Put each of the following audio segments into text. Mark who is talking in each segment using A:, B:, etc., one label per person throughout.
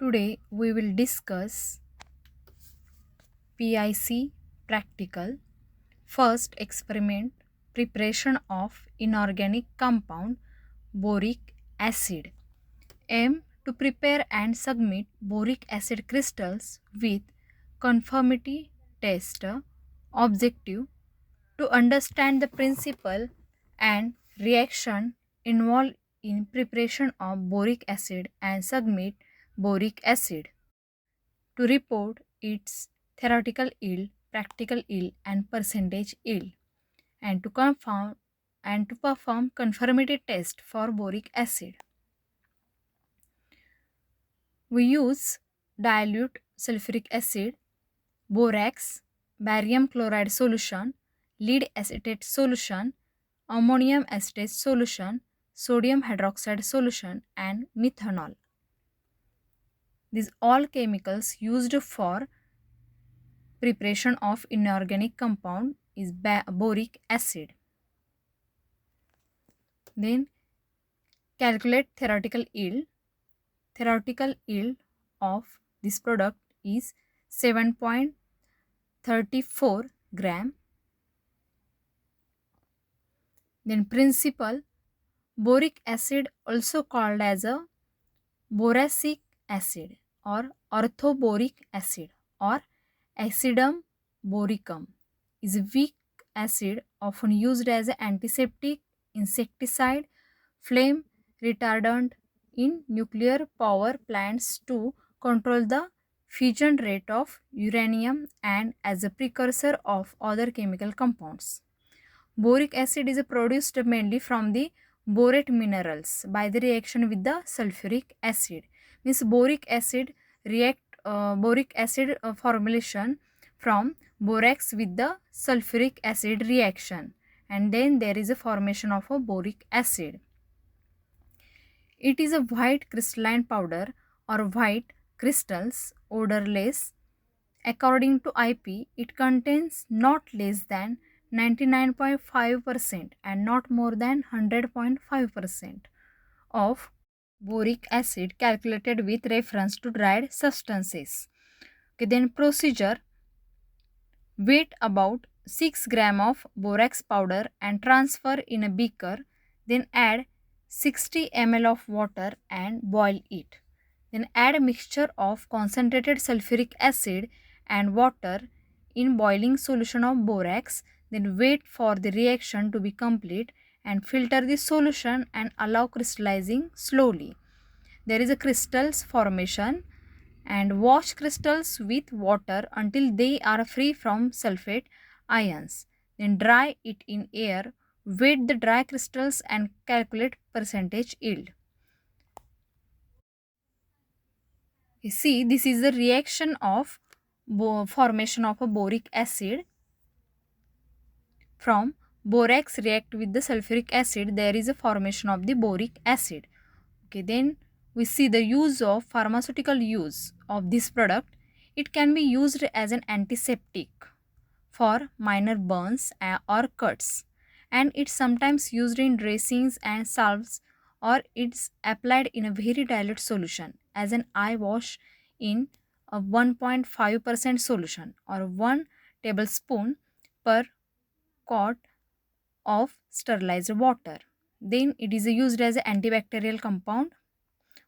A: Today we will discuss PIC practical. First experiment, preparation of inorganic compound boric acid. Aim to prepare and submit boric acid crystals with conformity test. Objective to understand the principle and reaction involved in preparation of boric acid and submit boric acid. To report its theoretical yield, practical yield, and percentage yield, and to perform conformity test for boric acid. We use dilute sulfuric acid, borax, barium chloride solution, lead acetate solution, ammonium acetate solution, sodium hydroxide solution, and methanol. These all chemicals used for preparation of inorganic compound is boric acid. Then calculate theoretical yield. Theoretical yield of this product is 7.34 gram. Then principle, boric acid also called as a boracic acid or orthoboric acid or acidum boricum, is a weak acid often used as an antiseptic, insecticide, flame retardant in nuclear power plants to control the fusion rate of uranium and as a precursor of other chemical compounds. Boric acid is produced mainly from the borate minerals by the reaction with the sulfuric acid. Means boric acid formulation from borax with the sulfuric acid reaction, and then there is a formation of a boric acid. It is a white crystalline powder or white crystals, odorless. According to IP, it contains not less than 99.5% and not more than 100.5% of boric acid calculated with reference to dried substances. Okay, then procedure, weight about 6 gram of borax powder and transfer in a beaker, then add 60 ml of water and boil it. Then add a mixture of concentrated sulfuric acid and water in boiling solution of borax, then wait for the reaction to be complete and filter the solution and allow crystallizing slowly. There is a crystals formation and wash crystals with water until they are free from sulfate ions. Then dry it in air, weight the dry crystals and calculate percentage yield. You see, this is the reaction of formation of a boric acid. From borax react with the sulfuric acid, there is a formation of the boric acid. Okay, then we see the use of pharmaceutical use of this product. It can be used as an antiseptic for minor burns or cuts, and it's sometimes used in dressings and salves, or it's applied in a very dilute solution as an eye wash in a 1.5% solution or 1 tablespoon per quart of sterilized water. Then it is used as an antibacterial compound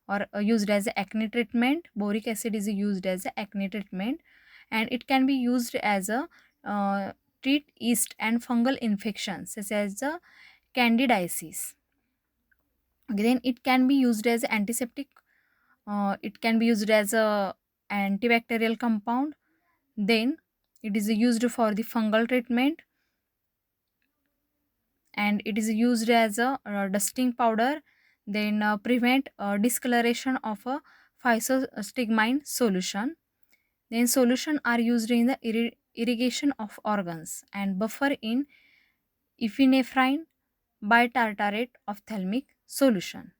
A: or used as a acne treatment. Boric acid is used as a acne treatment, and it can be used as a treat yeast and fungal infections such as the candidiasis. Okay, then it can be used as antiseptic. It can be used as a antibacterial compound. Then it is used for the fungal treatment, and it is used as a dusting powder. Then prevent discoloration of a physostigmine solution. Then solution are used in the irrigation of organs and buffer in epinephrine bitartrate ophthalmic solution.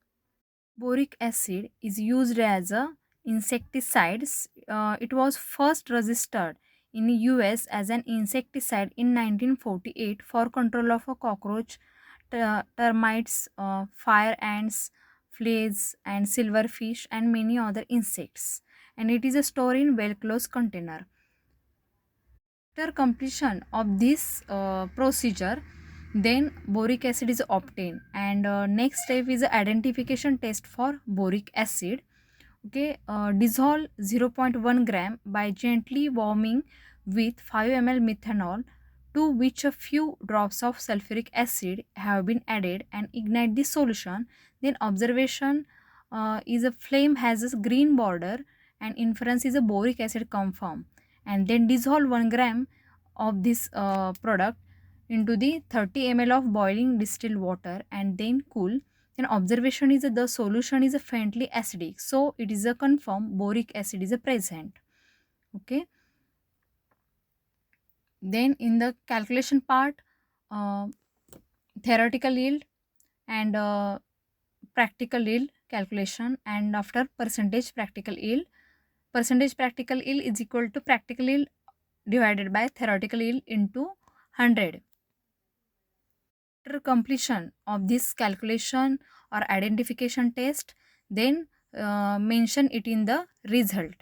A: Boric acid is used as a insecticides. It was first registered in the US as an insecticide in 1948 for control of a cockroach, termites, fire ants, fleas and silverfish and many other insects, and it is stored in well closed container. After completion of this procedure, then boric acid is obtained, and next step is the identification test for boric acid. Okay, dissolve 0.1 gram by gently warming with 5 ml methanol, to which a few drops of sulfuric acid have been added, and ignite the solution. Then observation is a flame has a green border, and inference is a boric acid confirm. And then dissolve 1 gram of this product into the 30 ml of boiling distilled water, and then cool. Then observation is that the solution is a faintly acidic, so it is a confirmed boric acid is a present. Okay, then in the calculation part, uh, theoretical yield and practical yield calculation, and after percentage practical yield is equal to practical yield divided by theoretical yield into 100. After completion of this calculation or identification test, then mention it in the result.